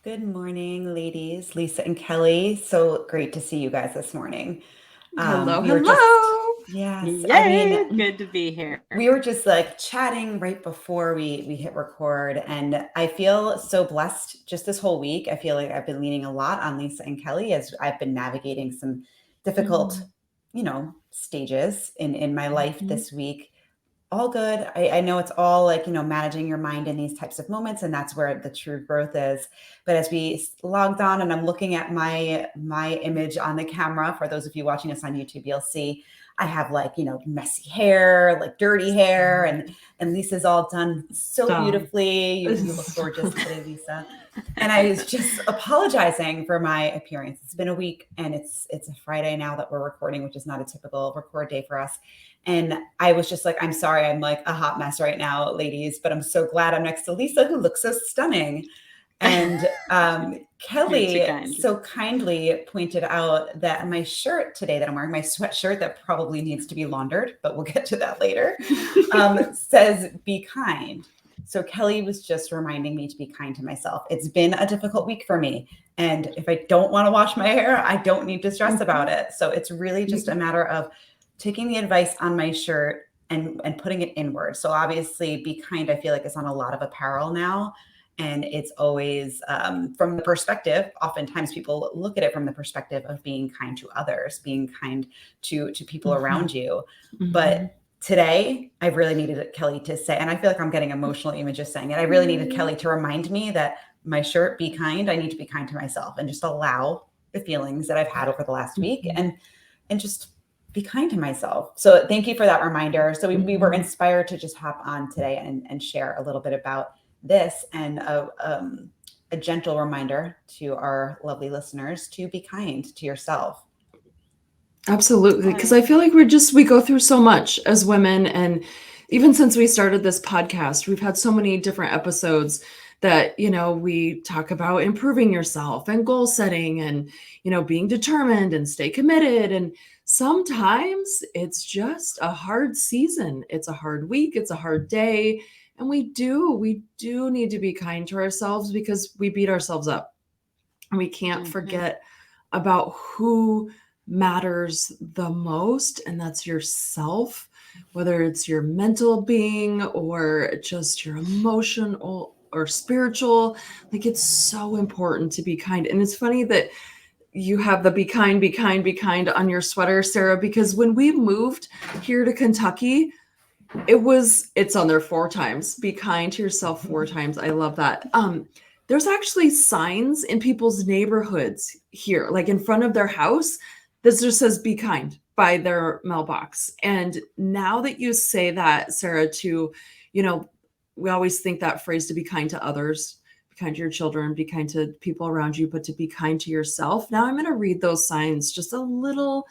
Good morning, ladies. Lisa and Kelly. So great to see you guys this morning. Hello, We were just, hello. yes, I mean, Yay! Good to be here. we were just like chatting right before we hit record, and I feel so blessed just this whole week. I feel like I've been leaning a lot on Lisa and Kelly as I've been navigating some difficult, stages in my life Mhm. this week. All good. I know it's all like, managing your mind in these types of moments, and that's where the true growth is. But as we logged on and I'm looking at my image on the camera, for those of you watching us on YouTube, you'll see I have like, messy hair, like dirty hair, and Lisa's all done so Stop. beautifully. You look gorgeous today, Lisa. And I was just apologizing for my appearance. It's been a week and it's a Friday now that we're recording, which is not a typical record day for us. And I was just like, I'm sorry, I'm like a hot mess right now, ladies, but I'm so glad I'm next to Lisa, who looks so stunning. And You're too Kelly kind. so kindly pointed out that my shirt today that I'm wearing, my sweatshirt that probably needs to be laundered, but we'll get to that later, says be kind. So Kelly was just reminding me to be kind to myself. It's been a difficult week for me. And if I don't want to wash my hair, I don't need to stress about it. So it's really just a matter of taking the advice on my shirt and putting it inward. So obviously, be kind. I feel like it's on a lot of apparel now, and it's always from the perspective. Oftentimes, people look at it from the perspective of being kind to others, being kind to people Mhm. around you. But Mhm. today, I really needed Kelly to say, and I feel like I'm getting emotional even just saying it. I really needed Kelly to remind me that my shirt, be kind. I need to be kind to myself and just allow the feelings that I've had over the last week Mhm. and just be kind to myself. So thank you for that reminder. So we were Mhm. inspired to just hop on today and share a little bit about this and a gentle reminder to our lovely listeners to be kind to yourself. Absolutely, because I Uh, feel like we go through so much as women, and even since we started this podcast, we've had so many different episodes that we talk about improving yourself and goal setting and being determined and stay committed. And sometimes it's just a hard season, it's a hard week, it's a hard day, and we do need to be kind to ourselves because we beat ourselves up. We can't mhm. forget about who matters the most, and that's yourself, whether it's your mental being or just your emotional or spiritual. Like, it's so important to be kind. And it's funny that you have the be kind, be kind, be kind on your sweater, Sarah, because when we moved here to Kentucky, it's on there 4 times. Be kind to yourself 4 times. I love that. There's actually signs in people's neighborhoods here, like in front of their house, that just says be kind by their mailbox. And now that you say that, Sarah, you know, we always think that phrase, to be kind to others, be kind to your children, be kind to people around you, but to be kind to yourself. Now I'm going to read those signs just a little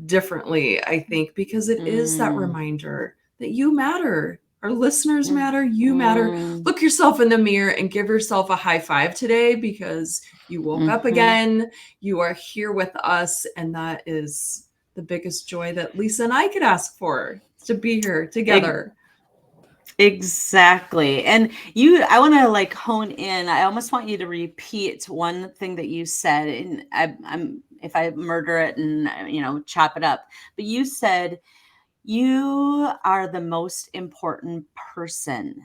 differently, I think, because it is that Mm, reminder that you matter. Our listeners mm, matter. You matter. mm, Look yourself in the mirror and give yourself a high five today because you woke up mhm. again. You are here with us. And that is the biggest joy that Lisa and I could ask for, to be here Ex- together. Exactly. And I want to like hone in. I almost want you to repeat one thing that you said, and I'm if I murder it and chop it up. But you said you are the most important person.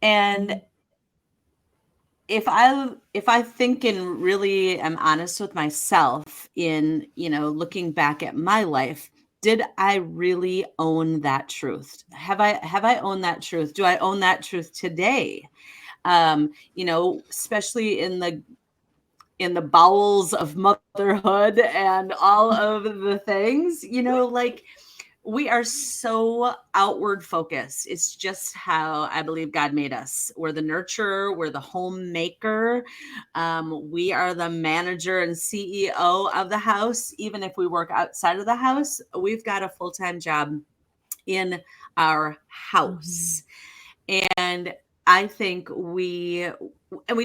And if I think and really am honest with myself in looking back at my life, did I really own that truth? Have I owned that truth? Do I own that truth today? Especially in the bowels of motherhood and all of the things, like we are so outward focused. It's just how I believe God made us. We're the nurturer, we're the homemaker, we are the manager and CEO of the house. Even if we work outside of the house, we've got a full time job in our Mhm. house. And I think we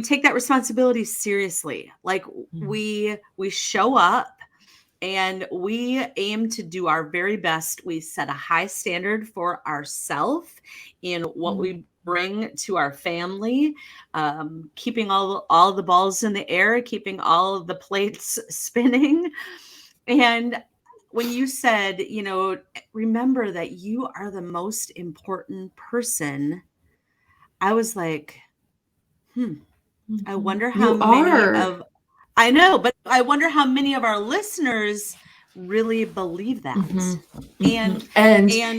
take that responsibility seriously. Like we show up and we aim to do our very best. We set a high standard for ourselves in what Mhm. we bring to our family, keeping all the balls in the air, keeping all of the plates spinning. And when you said, remember that you are the most important person, I was like, I wonder how many of, I know, but I wonder how many of our listeners really believe that. And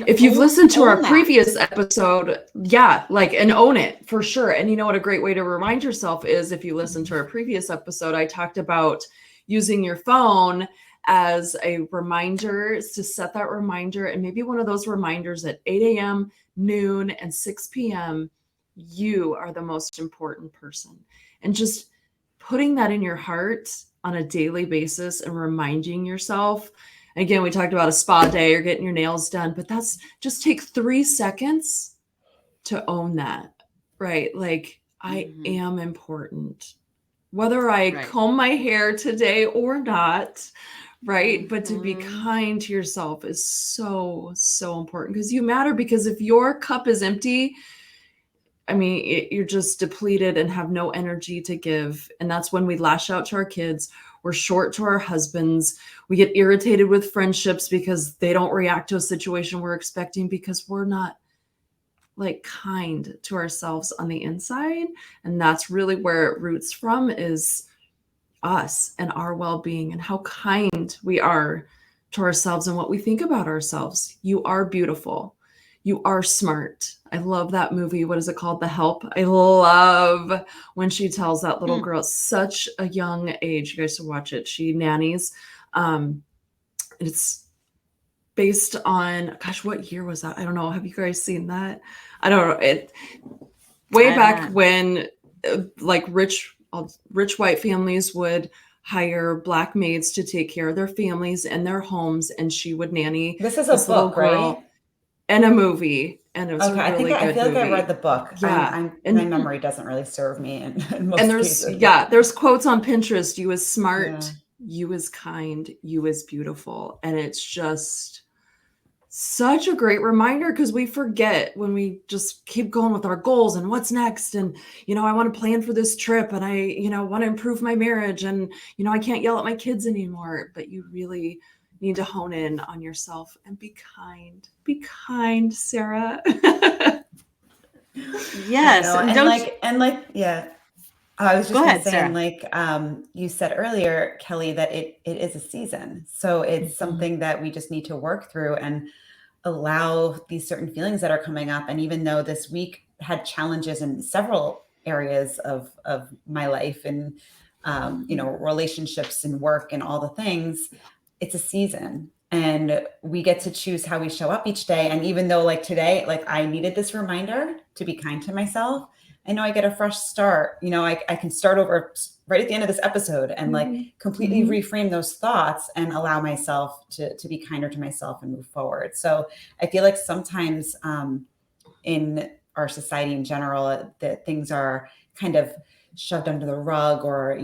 if you've listened to our previous episode, and own it for sure. And you know what a great way to remind yourself is, if you listen to our previous episode, I talked about using your phone as a reminder, to set that reminder, and maybe one of those reminders at 8 a.m., noon, and 6 p.m., you are the most important person. And just putting that in your heart on a daily basis and reminding yourself. Again, we talked about a spa day or getting your nails done, but that's just take 3 seconds to own that, right? Like, I am important, whether I comb my hair today or not, right? But to be kind to yourself is so, so important, because you matter. Because if your cup is empty, I mean, you're just depleted and have no energy to give. And that's when we lash out to our kids. We're short to our husbands. We get irritated with friendships because they don't react to a situation we're expecting, because we're not like kind to ourselves on the inside. And that's really where it roots from, is us and our well-being and how kind we are to ourselves and what we think about ourselves. You are beautiful. You are smart. I love that movie. What is it called? The Help. I love when she tells that little girl at such a young age. You guys should watch it. She nannies. It's based on, gosh, what year was that? I don't know. Have you guys seen that? I don't know. It way back when like rich white families would hire black maids to take care of their families and their homes, and she would nanny this book, right? And a movie, and it was a really good I feel like movie. I read the book. Yeah, my memory doesn't really serve me in most cases. There's quotes on Pinterest. You is smart, you is kind, you is beautiful, and it's just such a great reminder, because we forget when we just keep going with our goals and what's next, and I want to plan for this trip, and I want to improve my marriage, and I can't yell at my kids anymore. But you really need to hone in on yourself and be kind. Be kind, Sarah. Yes. I was just going to say, and you said earlier, Kelly, that it is a season. So it's something that we just need to work through and allow these certain feelings that are coming up. And even though this week had challenges in several areas of my life and, relationships and work and all the things, it's a season, and we get to choose how we show up each day. And even though like today, like I needed this reminder to be kind to myself, I know I get a fresh start. I can start over right at the end of this episode and like completely reframe those thoughts and allow myself to be kinder to myself and move forward. So I feel like sometimes in our society in general, that things are kind of shoved under the rug, or,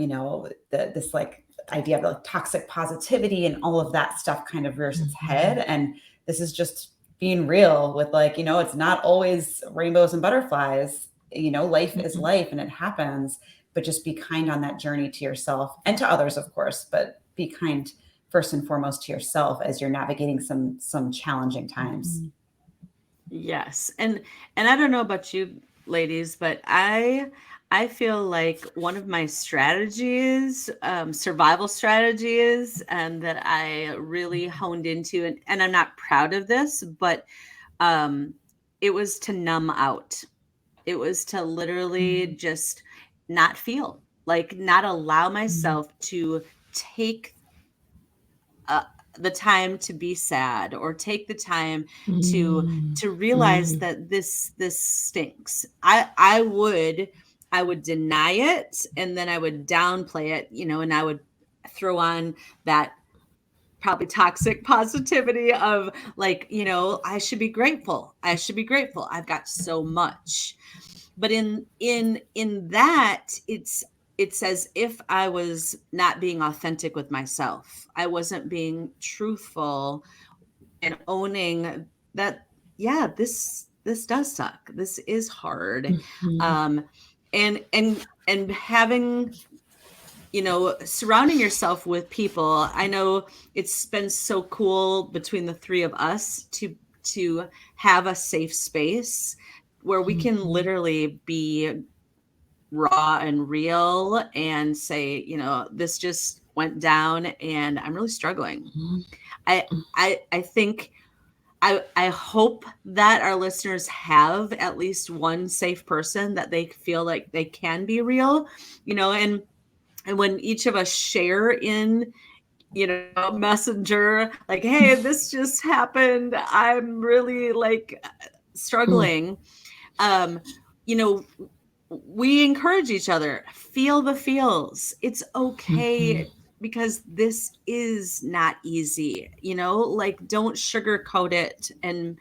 this like idea of like toxic positivity and all of that stuff kind of rears its head. And this is just being real with like, it's not always rainbows and butterflies. Life is life and it happens, but just be kind on that journey to yourself and to others, of course, but be kind first and foremost to yourself as you're navigating some challenging times. Yes. And I don't know about you ladies, but I feel like one of my strategies, survival strategies, and that I really honed into, and I'm not proud of this, but it was to numb out. It was to literally just not feel, like not allow myself to take the time to be sad, or take the time to realize that this stinks. I would deny it, and then I would downplay it, and I would throw on that probably toxic positivity of like, I should be grateful. I've got so much. But in that, it's as if I was not being authentic with myself. I wasn't being truthful and owning that, this this does suck. This is hard. Mhm. And having, surrounding yourself with people. I know it's been so cool between the three of us to have a safe space where we can Mhm. literally be raw and real and say, this just went down and I'm really struggling. Mhm. I think I hope that our listeners have at least one safe person that they feel like they can be real, and when each of us share in, Messenger, like, hey, this just happened, I'm really like Mm. struggling. um you know we encourage each other, feel the feels, it's Mhm. okay, because this is not easy, like, don't sugarcoat it and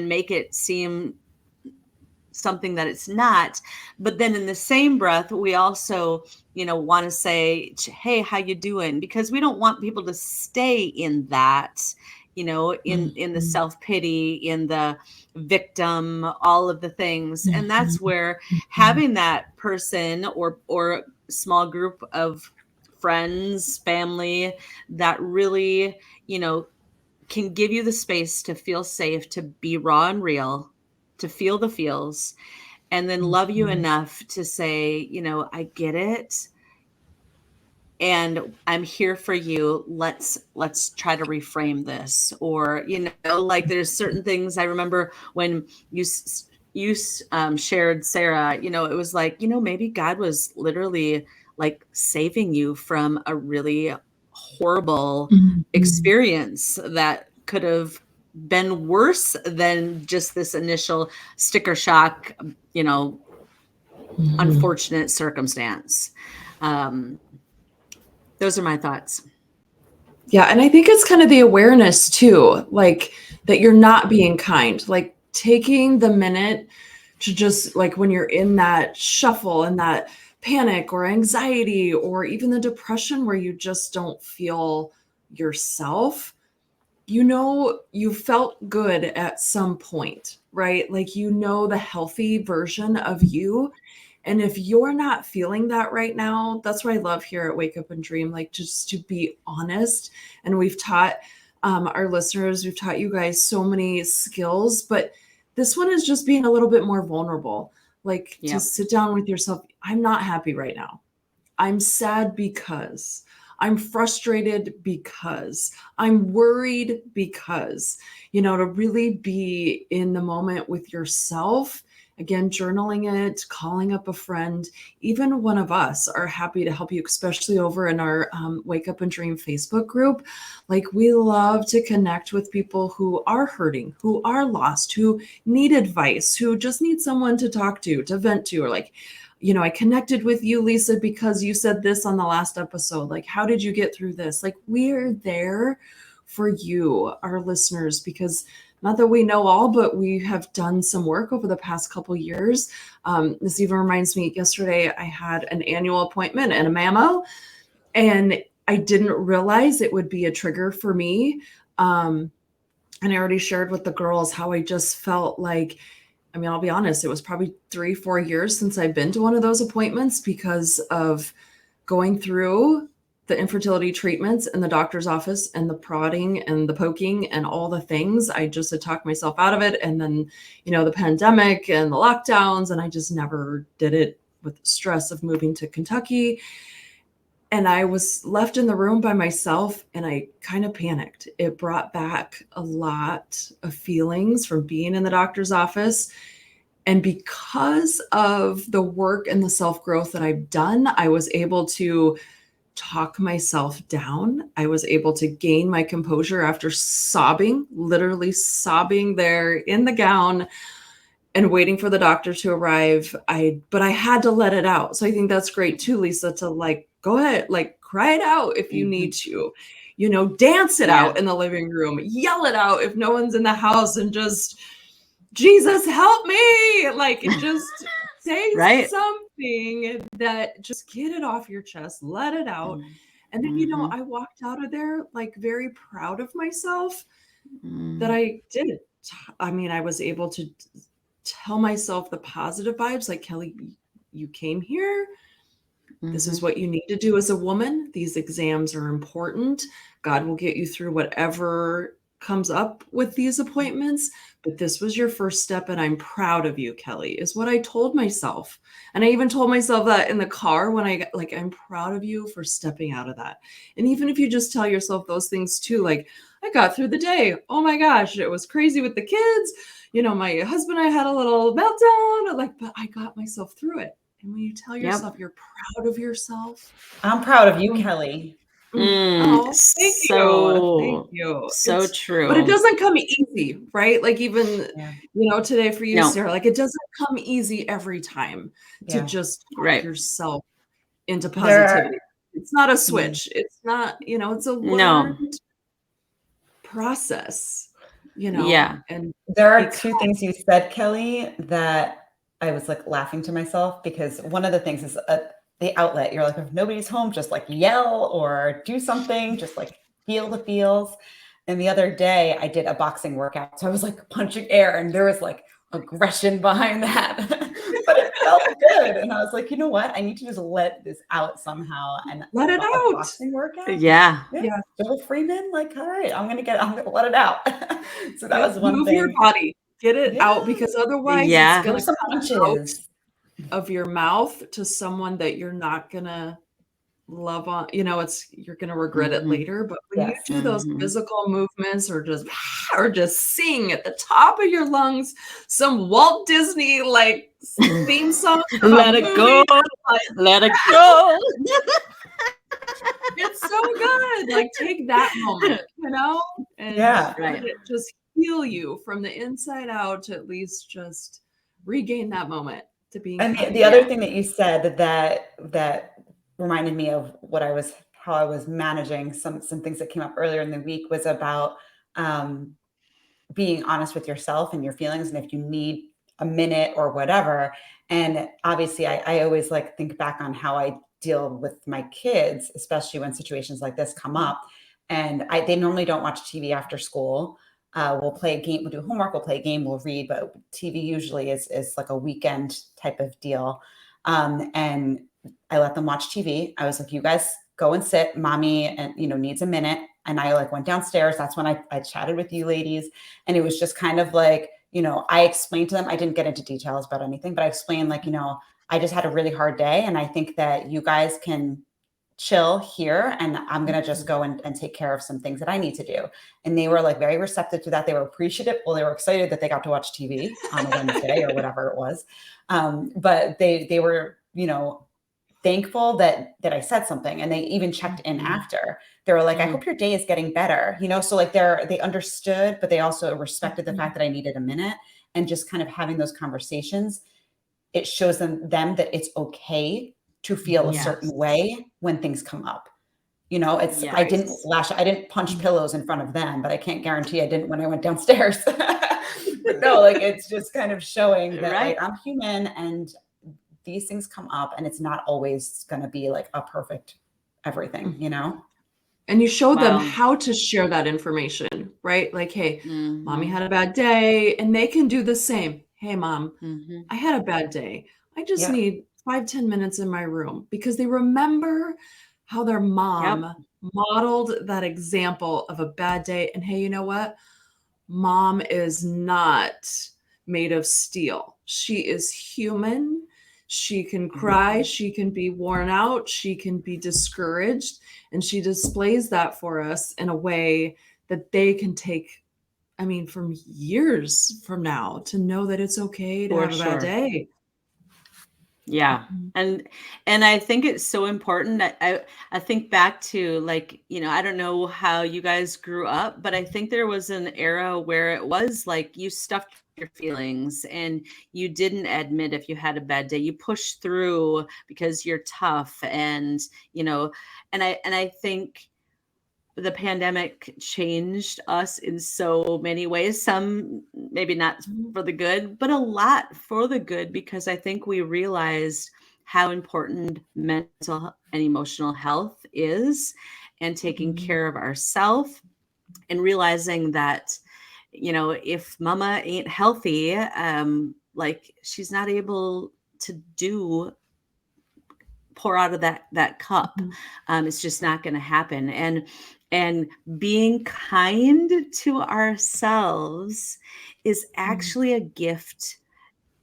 make it seem something that it's not. But then in the same breath, we also, want to say, hey, how you doing? Because we don't want people to stay in that, in the Mhm. self-pity, in the victim, all of the things. And that's Mhm. where Mhm. having that person or small group of friends, family, that really, can give you the space to feel safe, to be raw and real, to feel the feels, and then love you Mhm. enough to say, I get it and I'm here for you. Let's try to reframe this. Or, like, there's certain things I remember when you shared, Sarah, it was like, maybe God was literally like saving you from a really horrible Mhm. experience that could have been worse than just this initial sticker shock, Mhm. unfortunate circumstance. Um, those are my thoughts. Yeah, and I think it's kind of the awareness too, like that you're not being kind, like taking the minute to just like when you're in that shuffle and that panic or anxiety or even the depression where you just don't feel yourself, you felt good at some point, right? Like the healthy version of you. And if you're not feeling that right now, that's what I love here at Wake Up and Dream, like just to be honest. And we've taught our listeners, we've taught you guys so many skills, but this one is just being a little bit more vulnerable, like to Yep. sit down with yourself. I'm not happy right now. I'm sad because I'm frustrated because I'm worried because, to really be in the moment with yourself. Again, journaling it, calling up a friend, even one of us are happy to help you, especially over in our Wake Up and Dream Facebook group. Like, we love to connect with people who are hurting, who are lost, who need advice, who just need someone to talk to vent to, or like, I connected with you, Lisa, because you said this on the last episode. Like, how did you get through this? Like, we're there for you, our listeners, because not that we know all, but we have done some work over the past couple years. This even reminds me, yesterday I had an annual appointment and a mammo, and I didn't realize it would be a trigger for me. And I already shared with the girls how I just felt like, I'll be honest, it was probably 3-4 years since I've been to one of those appointments because of going through the infertility treatments in the doctor's office and the prodding and the poking and all the things. I just had talked myself out of it. And then, the pandemic and the lockdowns, and I just never did it with the stress of moving to Kentucky. And I was left in the room by myself and I kind of panicked. It brought back a lot of feelings from being in the doctor's office. And because of the work and the self-growth that I've done, I was able to talk myself down. I was able to gain my composure after sobbing, literally sobbing there in the gown and waiting for the doctor to arrive. But I had to let it out. So I think that's great too, Lisa, to like go ahead, like cry it out if you Mm-hmm. need to, dance it Yeah. out in the living room, yell it out if no one's in the house, and just, Jesus, help me. Like, just say Right. something that just get it off your chest, let it out. And then, Mm-hmm. I walked out of there like very proud of myself that Mm. I did it. I was able to tell myself the positive vibes, like, Kelly, you came here. This is what you need to do as a woman. These exams are important. God will get you through whatever comes up with these appointments. But this was your first step, and I'm proud of you, Kelly, is what I told myself. And I even told myself that in the car when I got, like, I'm proud of you for stepping out of that. And even if you just tell yourself those things too, like, I got through the day. Oh my gosh, it was crazy with the kids. You know, my husband and I had a little meltdown, like, but I got myself through it. And when you tell yourself you're proud of yourself, I'm proud of you, Kelly. oh, thank you. Thank you. So true. But it doesn't come easy, right? Like, even, Yeah. Today for you, No. Sarah, like, it doesn't come easy every time to Yeah. just talk Right. yourself into There are- positivity. It's not a switch. It's not, it's a learned process, Yeah. and There are two things you said, Kelly, that I was like laughing to myself, because one of the things is the outlet. You're like, if nobody's home, just like yell or do something, just like feel the feels. And the other day I did a boxing workout. So I was like punching air, and there was like aggression behind that, but it felt good. And I was like, you know what? I need to just let this out somehow and let it a out. boxing workout. Yeah. Joel Freeman, like, all right, I'm gonna let it out. So that was one Move thing. your body, get it out, because otherwise it's Throw gonna some come punches. out of your mouth to someone that you're not gonna love on. You're gonna regret it later. But when you do those physical movements, or just sing at the top of your lungs some Walt Disney like theme song, Let it go. Let it go. It's so good. Like, take that moment, and let it just heal you from the inside out, to at least just regain that moment to being. And the other thing that you said that reminded me of how I was managing some things that came up earlier in the week, was about being honest with yourself and your feelings, and if you need a minute or whatever. And obviously I always like think back on how I deal with my kids, especially when situations like this come up. And they normally don't watch TV after school. We'll play a game, we'll do homework, we'll play a game, we'll read, but TV usually is like a weekend type of deal. And I let them watch TV. I was like, you guys go and sit, mommy, and needs a minute. And I like went downstairs. That's when I chatted with you ladies. And it was just kind of like, I explained to them, I didn't get into details about anything, but I explained like, I just had a really hard day. And I think that you guys can chill here, and I'm going to just go and take care of some things that I need to do. And they were like very receptive to that. They were appreciative. Well, they were excited that they got to watch TV on a Wednesday or whatever it was. But they were, thankful that I said something, and they even checked in after. They were like, I hope your day is getting better. So like they understood, but they also respected the fact that I needed a minute. And just kind of having those conversations, it shows them that it's okay to feel a certain way when things come up. I didn't punch pillows in front of them, but I can't guarantee I didn't when I went downstairs. But no, like, it's just kind of showing that like, I'm human, and these things come up, and it's not always going to be like a perfect everything, And you show them how to share that information, right? Like, hey, mommy had a bad day, and they can do the same. Hey, mom, I had a bad day. I just need 5-10 minutes in my room, because they remember how their mom modeled that example of a bad day. And hey, you know what? Mom is not made of steel. She is human. She can cry. She can be worn out. She can be discouraged. And she displays that for us in a way that they can take, from years from now, to know that it's okay to have a bad day. Yeah. And I think it's so important. I think back to, like, I don't know how you guys grew up, but I think there was an era where it was like you stuffed your feelings and you didn't admit if you had a bad day. You pushed through because you're tough. And, and I think the pandemic changed us in so many ways, some maybe not for the good, but a lot for the good, because I think we realized how important mental and emotional health is, and taking care of ourselves, and realizing that, if mama ain't healthy, like she's not able to pour out of that cup. It's just not going to happen. And being kind to ourselves is actually a gift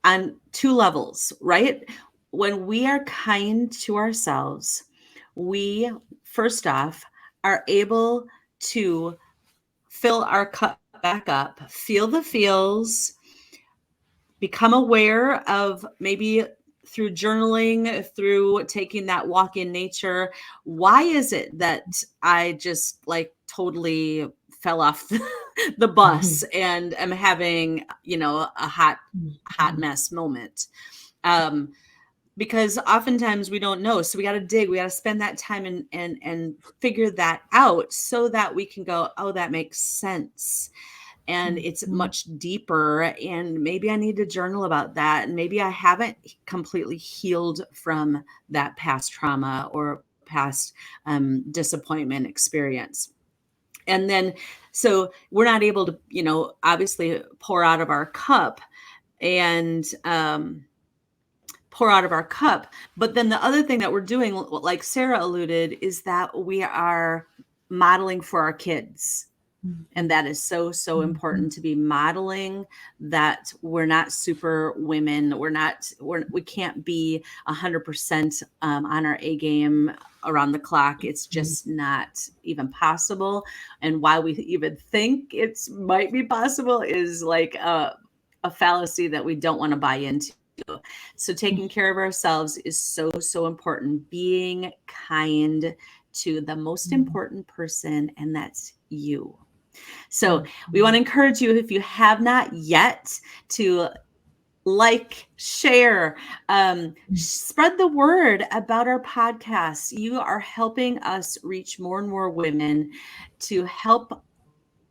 on two levels, right? When we are kind to ourselves, we first off are able to fill our cup back up, feel the feels, become aware of, maybe through journaling, through taking that walk in nature. Why is it that I just like totally fell off the bus and am having, a hot mess moment? Because oftentimes we don't know. So we got to dig, we got to spend that time and figure that out so that we can go, oh, that makes sense. And it's much deeper. And maybe I need to journal about that. And maybe I haven't completely healed from that past trauma or past disappointment experience. And then, so we're not able to, obviously pour out of our cup and pour out of our cup. But then the other thing that we're doing, like Sara alluded, is that we are modeling for our kids. And that is so, so important, to be modeling that we're not super women. We can't be 100% on our A game around the clock. It's just not even possible. And why we even think it might be possible is like a fallacy that we don't want to buy into. So taking care of ourselves is so, so important. Being kind to the most important person, and that's you. So we want to encourage you, if you have not yet, to like, share, spread the word about our podcast. You are helping us reach more and more women, to help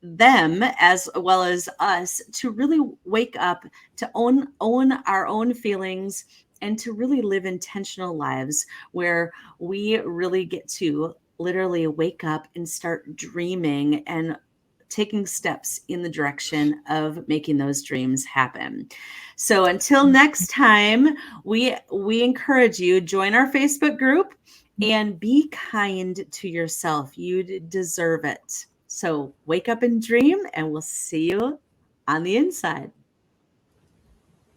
them as well as us to really wake up, to own our own feelings, and to really live intentional lives where we really get to literally wake up and start dreaming and taking steps in the direction of making those dreams happen. So until next time, we encourage you, join our Facebook group and be kind to yourself. You deserve it. So wake up and dream, and we'll see you on the inside.